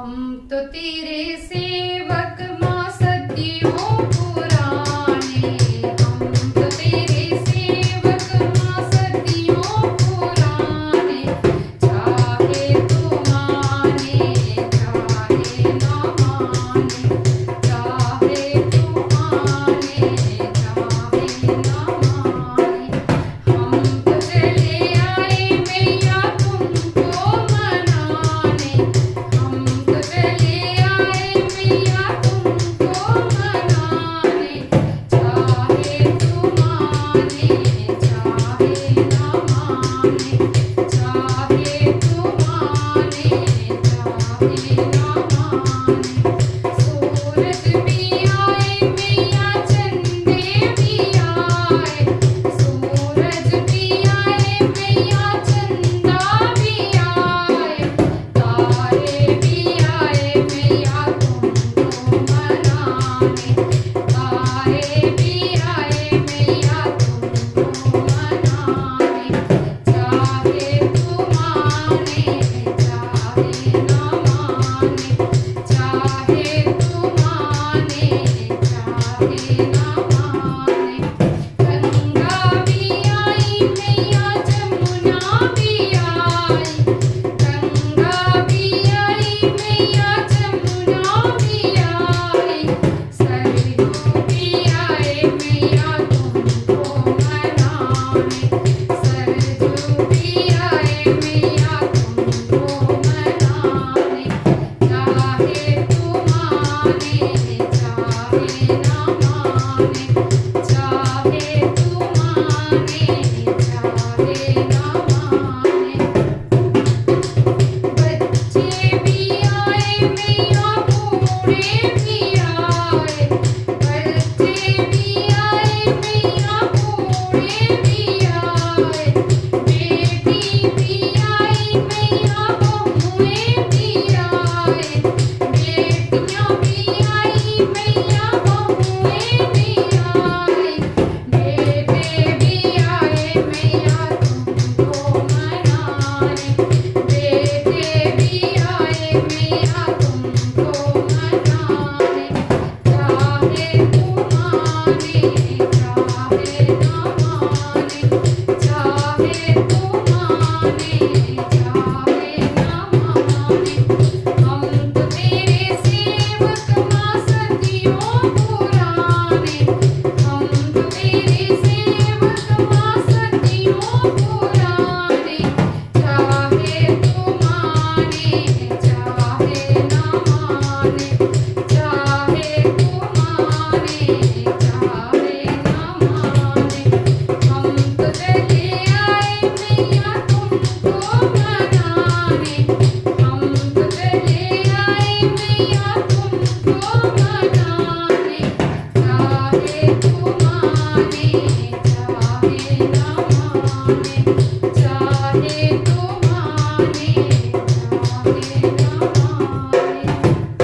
हम तो तेरे सेवक माँ सदियों पुराने, हम तो तेरे सेवक माँ सदियों पुराने। चाहे तू माने चाहे ना माने, चाहे तू माने चाहे ना माने, हम तो चले आए मैया तुमको मनाने। हम तो चले आए मैया तुमको मनाने। चाहे तू माने चाहे ना माने, चाहे तू माने चाहे ना माने। सूरज भी आए मैया चंदे भी आए, सूरज भी आए मैया चंदा भी आए। तारे भी आए मैया तुमको मनाने, तारे भी आए मैया तुमको मनाने। चाहे तू माने चाहे ना माने, चाहे तू माने चाहे ना माने। गंगा भी आई मैया जमुना भी आई, गंगा भी आई मैया जमुना भी आई। सरयू भी आए मैया तुमको मनाने, सरयू भी आए मैया तुमको मनाने। चाहे तू माने चाहे ना माने, चाहे तू माने चाहे ना माने। बच्चे भी आए मैया बूढ़े भी आए, बच्चे भी आए मैया बूढ़े भी आए। बेटी भी आई मैया बहुएं भी आए, बेटियां भी आई मैया बहुएं भी आए। बेटे भी आए मैया तुमको मनाने, बेटे भी आए मैया तुमको मनाने। चाहे तू माने चाहे ना माने, चाहे तू माने चाहे ना माने। हम तो तेरे सेवक माँ सदियों पुराने, हम तो तेरे सेवक माँ सदियों पुराने। चाहे तू माने चाहे ना माने, चाहे तू माने चाहे ना माने। हम तो चले आए मैया तुमको मनाने, हम तो चले आए मैया